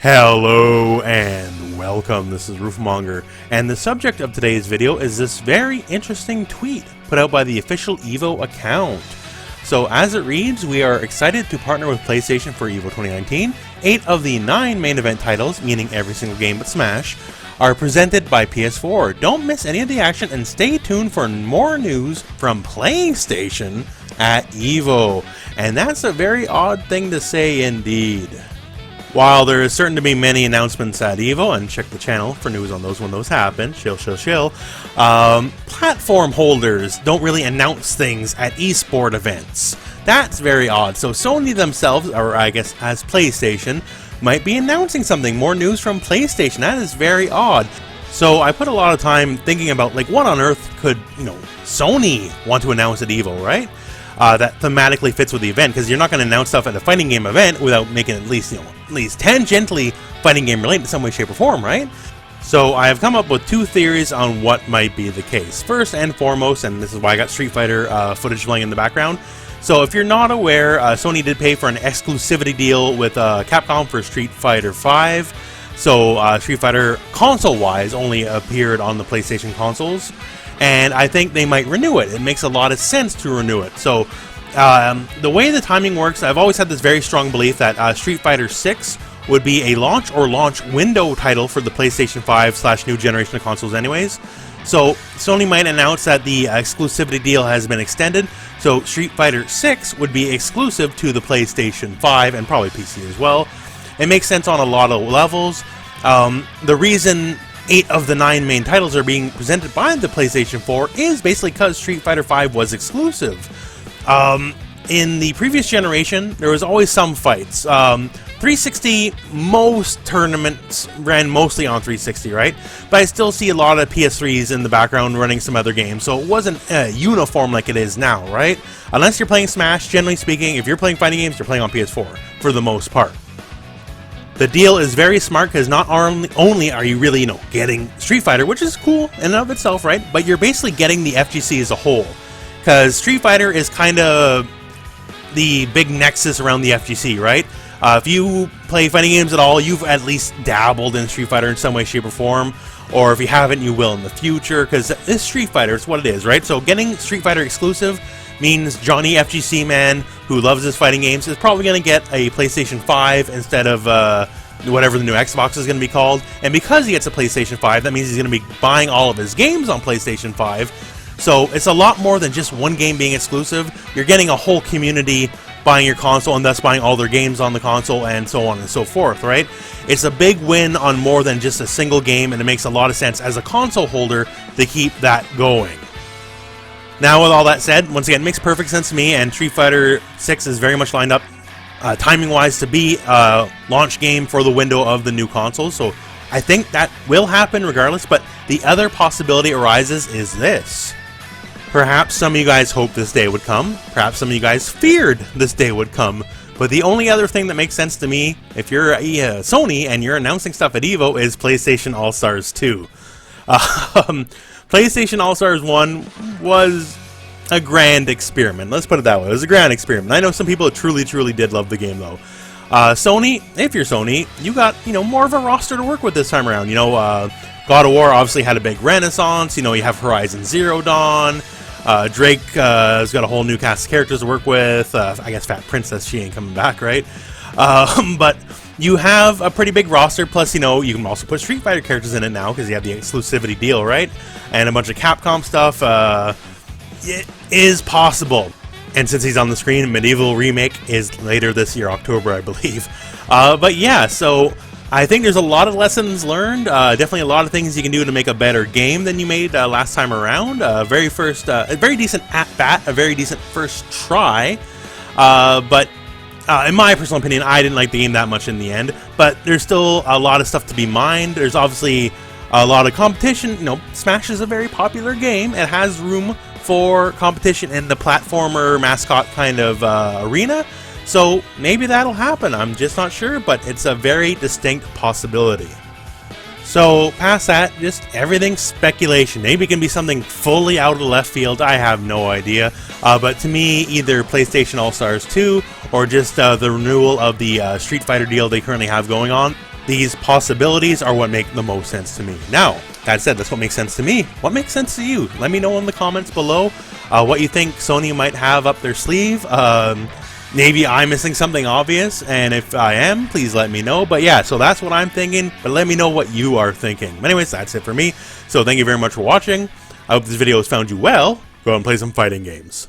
Hello and welcome, this is Rooflemonger, and the subject of today's video is this very interesting tweet put out by the official EVO account. So as it reads, we are excited to partner with PlayStation for EVO 2019. 8 of the 9 main event titles, meaning every single game but Smash, are presented by PS4. Don't miss any of the action and stay tuned for more news from PlayStation at EVO. And that's a very odd thing to say indeed. While there is certain to be many announcements at EVO, and check the channel for news on those when those happen, shill, platform holders don't really announce things at eSport events. That's very odd. So Sony themselves, or I guess as PlayStation, might be announcing something, more news from PlayStation. That is very odd. So I put a lot of time thinking about, like, what on earth could, Sony want to announce at EVO, right? That thematically fits with the event, because you're not going to announce stuff at a fighting game event without making at least tangentially fighting game related in some way, shape, or form, right? So I have come up with 2 theories on what might be the case. First and foremost, and this is why I got Street Fighter footage playing in the background. So if you're not aware, Sony did pay for an exclusivity deal with Capcom for Street Fighter V. So Street Fighter console-wise only appeared on the PlayStation consoles. And I think they might renew it. It makes a lot of sense to renew it. So, the way the timing works, I've always had this very strong belief that Street Fighter 6 would be a launch or launch window title for the PlayStation 5 / new generation of consoles anyways. So, Sony might announce that the exclusivity deal has been extended, so Street Fighter 6 would be exclusive to the PlayStation 5 and probably PC as well. It makes sense on a lot of levels. The reason 8 of the 9 main titles are being presented by the PlayStation 4 is basically because Street Fighter V was exclusive. In the previous generation, there was always some fights. 360, most tournaments ran mostly on 360, right? But I still see a lot of PS3s in the background running some other games, so it wasn't uniform like it is now, right? Unless you're playing Smash, generally speaking, if you're playing fighting games, you're playing on PS4, for the most part. The deal is very smart because not only are you really, getting Street Fighter, which is cool in and of itself, right? But you're basically getting the FGC as a whole. Because Street Fighter is kind of the big nexus around the FGC, right? If you play fighting games at all, you've at least dabbled in Street Fighter in some way, shape, or form. Or if you haven't, you will in the future. Because this Street Fighter is what it is, right? So getting Street Fighter exclusive means Johnny FGC Man, who loves his fighting games, is probably going to get a PlayStation 5 instead of whatever the new Xbox is going to be called. And because he gets a PlayStation 5, that means he's going to be buying all of his games on PlayStation 5. So it's a lot more than just one game being exclusive. You're getting a whole community buying your console and thus buying all their games on the console and so on and so forth, right? It's a big win on more than just a single game, and it makes a lot of sense as a console holder to keep that going. Now, with all that said, once again, it makes perfect sense to me, and Street Fighter 6 is very much lined up timing-wise to be a launch game for the window of the new console, so I think that will happen regardless, but the other possibility arises is this. Perhaps some of you guys hoped this day would come, perhaps some of you guys feared this day would come, but the only other thing that makes sense to me, if you're Sony and you're announcing stuff at EVO, is PlayStation All-Stars 2. PlayStation All-Stars 1 was a grand experiment. Let's put it that way. It was a grand experiment. I know some people truly did love the game, though. Sony, if you're Sony, you got, more of a roster to work with this time around. God of War obviously had a big renaissance. You have Horizon Zero Dawn. Drake has got a whole new cast of characters to work with. I guess Fat Princess, she ain't coming back, right? But you have a pretty big roster, plus, you can also put Street Fighter characters in it now, because you have the exclusivity deal, right? And a bunch of Capcom stuff. It is possible. And since he's on the screen, Medieval Remake is later this year, October, I believe. But yeah, so I think there's a lot of lessons learned. Definitely a lot of things you can do to make a better game than you made last time around. A very decent at-bat, a very decent first try. But in my personal opinion, I didn't like the game that much in the end, but there's still a lot of stuff to be mined. There's obviously a lot of competition. Smash is a very popular game. It has room for competition in the platformer mascot kind of arena, so maybe that'll happen. I'm just not sure, but it's a very distinct possibility. So past that, just everything's speculation. Maybe it can be something fully out of left field. I have no idea. But to me, either PlayStation All-Stars 2 or just the renewal of the Street Fighter deal they currently have going on. These possibilities are what make the most sense to me. Now, that said, that's what makes sense to me. What makes sense to you? Let me know in the comments below what you think Sony might have up their sleeve. Maybe I'm missing something obvious, and if I am, please let me know. But yeah, so that's what I'm thinking, but let me know what you are thinking. But anyways, that's it for me. So thank you very much for watching. I hope this video has found you well. Go out and play some fighting games.